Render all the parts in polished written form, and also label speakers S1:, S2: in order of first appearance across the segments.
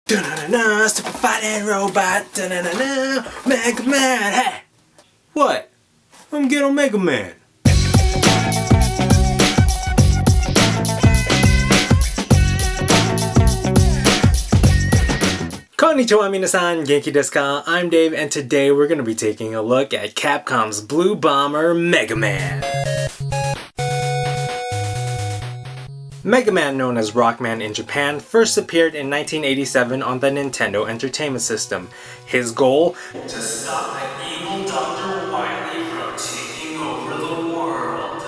S1: Da-na-na-na, super fighting robot. Da-na-na-na, Mega Man. Hey! What? I'm getting on Mega Man. Konnichiwa minasan, genki desu ka? I'm Dave, and today we're going to be taking a look at Capcom's Blue Bomber Mega Man. Mega Man, known as Rockman in Japan, first appeared in 1987 on the Nintendo Entertainment System. His goal? To stop the evil Dr. Wily from taking over the world.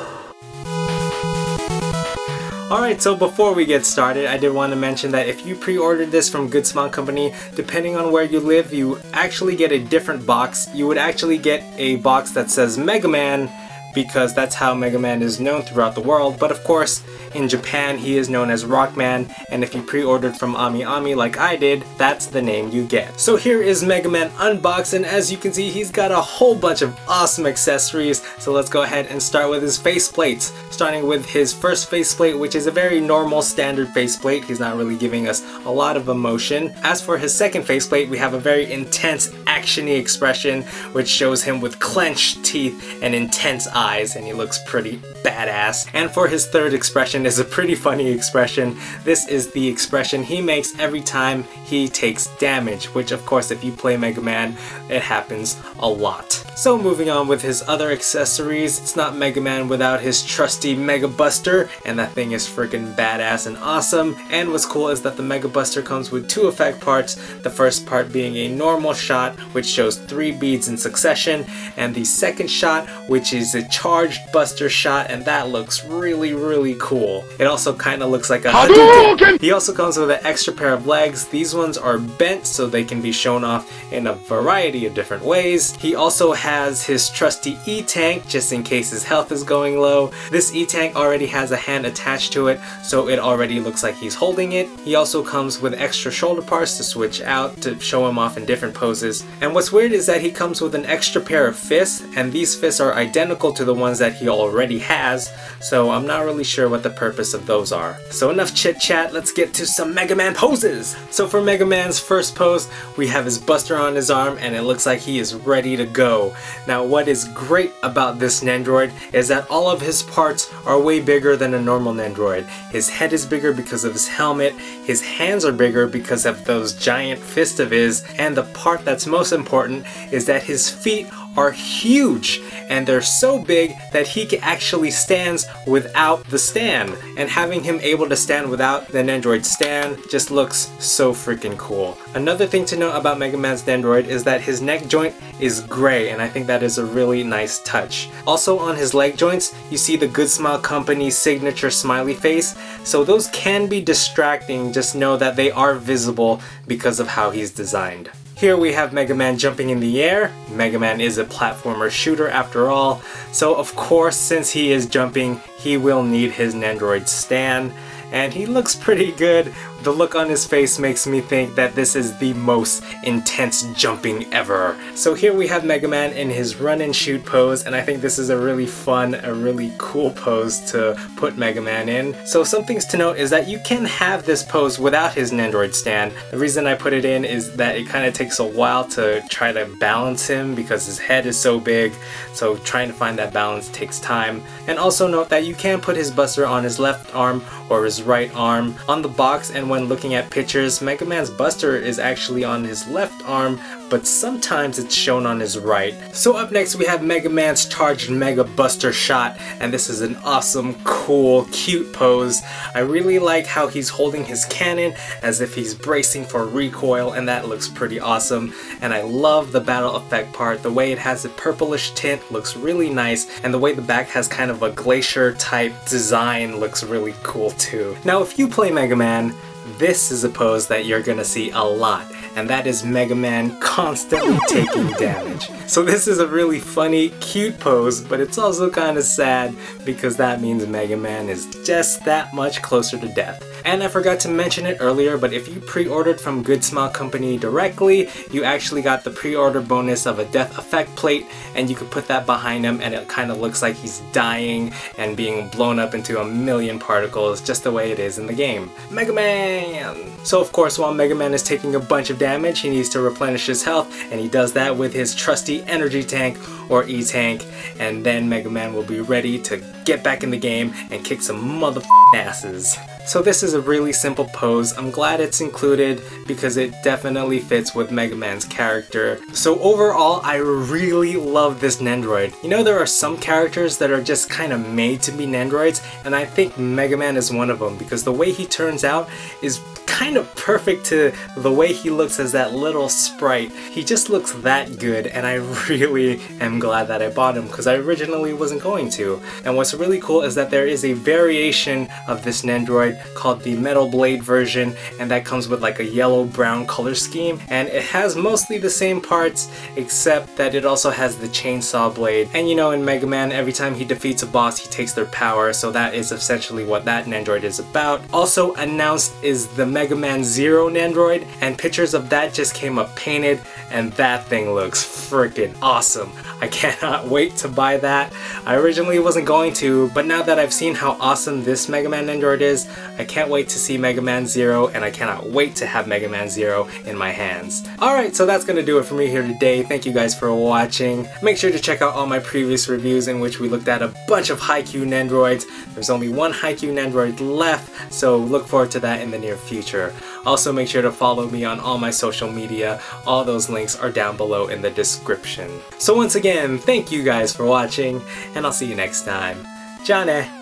S1: Alright, so before we get started, I did want to mention that if you pre-ordered this from Good Smile Company, depending on where you live, you actually get a different box. You would actually get a box that says Mega Man, because that's how Mega Man is known throughout the world, but of course, in Japan he is known as Rockman, and if you pre-ordered from AmiAmi like I did, that's the name you get. So here is Mega Man unboxed, and as you can see, he's got a whole bunch of awesome accessories, so let's go ahead and start with his faceplates. Starting with his first faceplate, which is a very normal standard faceplate. He's not really giving us a lot of emotion. As for his second faceplate, we have a very intense, action-y expression, which shows him with clenched teeth and intense eyes, and he looks pretty badass. And for his third expression is a pretty funny expression. This is the expression he makes every time he takes damage, which of course if you play Mega Man, it happens a lot. So moving on with his other accessories, it's not Mega Man without his trusty Mega Buster, and that thing is freaking badass and awesome. And what's cool is that the Mega Buster comes with two effect parts, the first part being a normal shot which shows 3 beads in succession, and the second shot which is a charged Buster shot, and that looks really cool. It also kind of looks like a Hadouken! He also comes with an extra pair of legs. These ones are bent so they can be shown off in a variety of different ways. He also has his trusty E-Tank just in case his health is going low. This E-Tank already has a hand attached to it, so it already looks like he's holding it. He also comes with extra shoulder parts to switch out to show him off in different poses. And what's weird is that he comes with an extra pair of fists, and these fists are identical to the ones that he already has, so I'm not really sure what the purpose of those are. So enough chit chat, let's get to some Mega Man poses! So for Mega Man's first pose, we have his Buster on his arm, and it looks like he is ready to go. Now what is great about this Nendroid is that all of his parts are way bigger than a normal Nendroid. His head is bigger because of his helmet, his hands are bigger because of those giant fists of his, and the part that's most important is that his feet are huge, and they're so big that he actually stands without the stand, and having him able to stand without the Nendroid stand just looks so freaking cool. Another thing to note about Mega Man's Nendroid is that his neck joint is gray, and I think that is a really nice touch. Also on his leg joints, you see the Good Smile Company's signature smiley face, so those can be distracting. Just know that they are visible because of how he's designed. Here we have Mega Man jumping in the air. Mega Man is a platformer shooter after all, so of course since he is jumping, he will need his Nendroid stand, and he looks pretty good. The look on his face makes me think that this is the most intense jumping ever. So here we have Mega Man in his run and shoot pose, and I think this is a really fun, a really cool pose to put Mega Man in. So some things to note is that you can have this pose without his Nendroid stand. The reason I put it in is that it kind of takes a while to try to balance him because his head is so big, so trying to find that balance takes time. And also note that you can put his Buster on his left arm or his right arm. On the box and when looking at pictures, Mega Man's Buster is actually on his left arm, but sometimes it's shown on his right. So up next we have Mega Man's Targed Mega Buster shot, and this is an awesome, cool, cute pose. I really like how he's holding his cannon as if he's bracing for recoil, and that looks pretty awesome. And I love the battle effect part. The way it has a purplish tint looks really nice, and the way the back has kind of a glacier type design looks really cool too. Now if you play Mega Man, this is a pose that you're gonna see a lot, and that is Mega Man constantly taking damage. So this is a really funny, cute pose, but it's also kind of sad because that means Mega Man is just that much closer to death. And I forgot to mention it earlier, but if you pre-ordered from Good Smile Company directly, you actually got the pre-order bonus of a death effect plate, and you could put that behind him and it kind of looks like he's dying and being blown up into a million particles, just the way it is in the game. Mega Man! So of course, while Mega Man is taking a bunch of damage, he needs to replenish his health, and he does that with his trusty energy tank, or E-Tank, and then Mega Man will be ready to get back in the game and kick some mother asses. So this is a really simple pose. I'm glad it's included because it definitely fits with Mega Man's character. So overall, I really love this Nendoroid. You know, there are some characters that are just kind of made to be Nendoroids, and I think Mega Man is one of them because the way he turns out is kind of perfect to the way he looks as that little sprite. He just looks that good, and I really am glad that I bought him because I originally wasn't going to. And what's really cool is that there is a variation of this Nendoroid called the Metal Blade version, and that comes with like a yellow-brown color scheme, and it has mostly the same parts except that it also has the chainsaw blade. And you know, in Mega Man, every time he defeats a boss, he takes their power, so that is essentially what that Nendoroid is about. Also announced is the Mega Man Zero Nendoroid, and pictures of that just came up painted, and that thing looks freaking awesome. I cannot wait to buy that. I originally wasn't going to, but now that I've seen how awesome this Mega Man Nendoroid is, I can't wait to see Mega Man Zero, and I cannot wait to have Mega Man Zero in my hands. Alright, so that's gonna do it for me here today. Thank you guys for watching. Make sure to check out all my previous reviews in which we looked at a bunch of Haikyuu Nendoroids. There's only one Haikyuu Nendoroid left, so look forward to that in the near future. Also make sure to follow me on all my social media. All those links are down below in the description. So once again, thank you guys for watching, and I'll see you next time. Johnny!